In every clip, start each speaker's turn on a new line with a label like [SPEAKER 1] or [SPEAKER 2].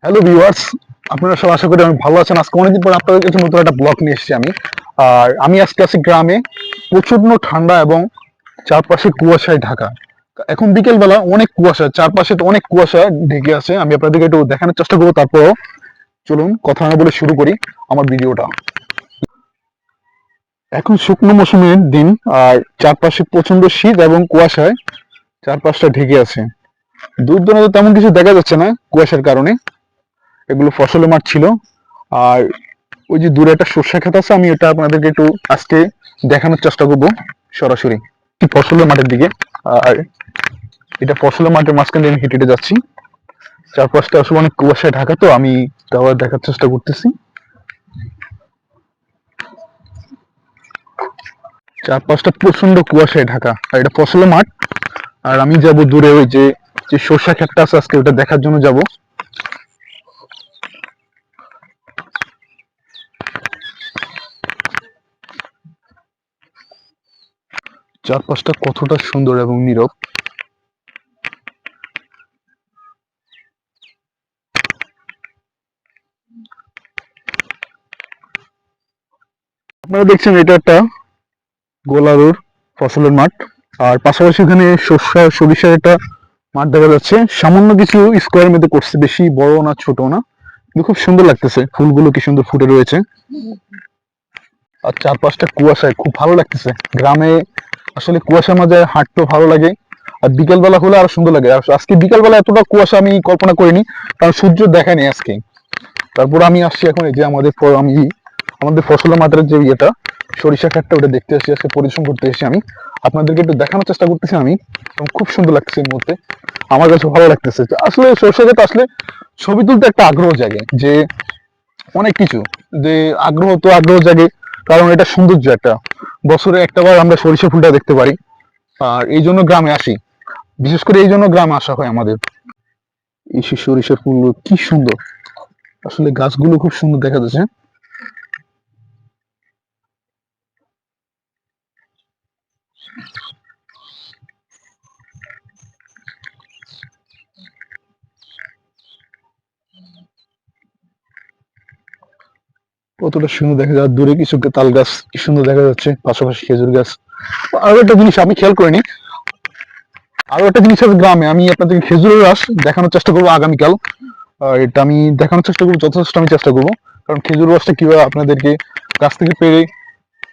[SPEAKER 1] Hello viewers, আপনারা সব আশা করি অনেক ভালো আছেন। আজকে অনেকদিন পর আপনাদের কাছে নতুন একটা ব্লগ নিয়ে এসেছি আমি। আর আমি আজকে আছি গ্রামে। প্রচন্ড ঠান্ডা এবং চারপাশে কুয়াশায় ঢাকা। এখন বিকেল বেলা অনেক কুয়াশা, চারপাশে তো অনেক কুয়াশা ঢেকে আছে। আমি আপনাদেরকে একটু দেখানোর চেষ্টা করবো, তারপরও চলুন কথা না বলে শুরু করি আমার ভিডিওটা। এখন শুকনো মৌসুমের দিন, আর চারপাশে প্রচন্ড শীত এবং কুয়াশায় চারপাশটা ঢেকে আছে। দূর দূরান্তে তেমন কিছু দেখা যাচ্ছে না কুয়াশার কারণে। এগুলো ফসলের মাঠ ছিল। আর ওই যে দূরে একটা সর্ষে ক্ষেত আছে, আমি এটা আপনাদেরকে একটু আজকে দেখানোর চেষ্টা করবো সরাসরি ফসলের মাঠের দিকে। আর এটা ফসলের মাঠের মাঝখান দিয়ে আমি হেঁটে হেঁটে যাচ্ছি। চারপাশটা আসলে অনেক কুয়াশায় ঢাকা, তো আমি তাও দেখার চেষ্টা করতেছি। চারপাশটা প্রচন্ড কুয়াশায় ঢাকা, আর এটা ফসলের মাঠ। আর আমি যাব দূরে, ওই যে যে সর্ষা ক্ষেতটা আছে, আজকে ওটা দেখার জন্য যাব। চারপাশটা কতটা সুন্দর এবং নীরব। আপনারা দেখছেন এটা একটা গোলারুর ফসলের মাঠ। আর পাশাপাশি ওখানে সরিষার একটা মাঠ দেখা যাচ্ছে। সামান্য কিছু স্কোয়ার মধ্যে করছে, বেশি বড় না ছোট না, কিন্তু খুব সুন্দর লাগতেছে। ফুলগুলো কি সুন্দর ফুটে রয়েছে। আর চারপাশটা কুয়াশায় খুব ভালো লাগতেছে। গ্রামে আসলে কুয়াশার মাঝে হাঁটতেও ভালো লাগে। আর বিকেল বেলা হলে আরো সুন্দর লাগে। আর আজকে বিকেল বেলা এতটা কুয়াশা আমি কল্পনা করিনি, কারণ সূর্য দেখায়নি আজকে। তারপর আমি আসছি এখন এই যে আমাদের ফসলের মাঠের যে ইয়েটা, সরিষা ক্ষেতটা, ওটা দেখতে আসছি, আজকে পরিশ্রম করতে এসেছি আমি। আপনাদেরকে একটু দেখানোর চেষ্টা করতেছি আমি, এবং খুব সুন্দর লাগতেছে এই মুহূর্তে। আমার কাছে ভালো লাগতেছে। আসলে সরিষা ক্ষেত আসলে ছবি তুলতে একটা আগ্রহ জাগে, যে অনেক কিছু, যে আগ্রহ জাগে। কারণ এটা সৌন্দর্য একটা, বছরে একটা বার আমরা সরিষা ফুলটা দেখতে পারি। আর এই জন্য গ্রামে আসি, বিশেষ করে এই জন্য গ্রামে আসা হয় আমাদের। এই সরিষার ফুলগুলো কি সুন্দর, আসলে গাছগুলো খুব সুন্দর দেখা যাচ্ছে। কতটা সুন্দর দেখা যায়। দূরে কিছু তাল গাছ কি সুন্দর দেখা যাচ্ছে, পাশাপাশি খেজুর গাছ। আরো একটা জিনিস আমি খেয়াল করিনি, আরো একটা জিনিস আছে গ্রামে, আমি আপনাদেরকে খেজুরের রস দেখানোর চেষ্টা করবো আগামীকাল। এটা আমি দেখানোর চেষ্টা করবো, যথেষ্ট আমি চেষ্টা করবো। কারণ খেজুর রসটা কিভাবে আপনাদেরকে গাছ থেকে পেরে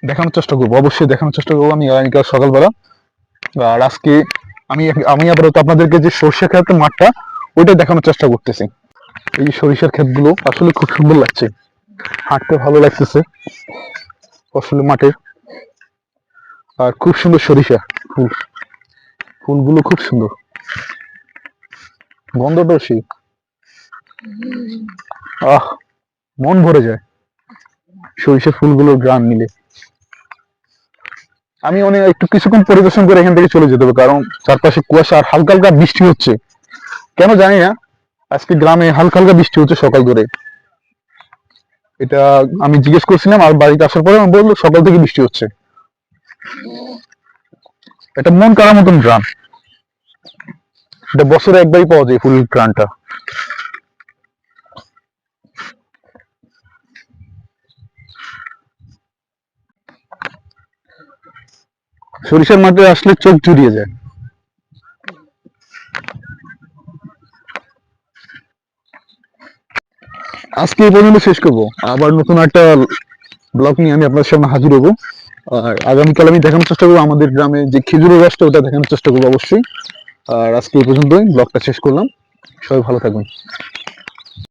[SPEAKER 1] দেখানোর চেষ্টা করবো, অবশ্যই দেখানোর চেষ্টা করবো আমি আগামীকাল সকালবেলা। আর আজকে আমি আমি আপাতত আপনাদেরকে যে সরিষা ক্ষেতের মাঠটা, ওইটা দেখানোর চেষ্টা করতেছি। এই যে সরিষার ক্ষেতগুলো আসলে খুব সুন্দর লাগছে, হাঁটতে ভালো লাগতেছে ফসলের মাঠের। আর খুব সুন্দর সরিষা ফুল, ফুলগুলো খুব সুন্দর, গন্ধটাও সেই। আহ, মন ভরে যায় সরিষা ফুলগুলোর গ্রান নিলে। আমি অনেক একটু কিছুক্ষণ পরিদর্শন করে এখান থেকে চলে যেতে হবে, কারণ চারপাশে কুয়াশা আর হালকা হালকা বৃষ্টি হচ্ছে। কেন জানি না, আজকে গ্রামে হালকা হালকা বৃষ্টি হচ্ছে সকাল ধরে। এটা আমি জিজ্ঞেস করছিলাম, আর বাড়িতে আসার পরে আমি বললো সকাল থেকে বৃষ্টি হচ্ছে। এটা মন কাড়ার মতন গ্রাম, এটা বছরে একবারই পাওয়া যায় ফুল গ্রানটা। সরিষার মাঠে আসলে চোখ জুড়িয়ে যায়। আজকে এই পর্যন্ত শেষ করবো, আবার নতুন একটা ব্লগ নিয়ে আমি আপনার সামনে হাজির হবো। আর আগামীকাল আমি দেখানোর চেষ্টা করবো আমাদের গ্রামে যে খেজুরের রসটা, ওটা দেখানোর চেষ্টা করবো অবশ্যই। আর আজকে এই পর্যন্তই ব্লগটা শেষ করলাম। সবাই ভালো থাকবেন।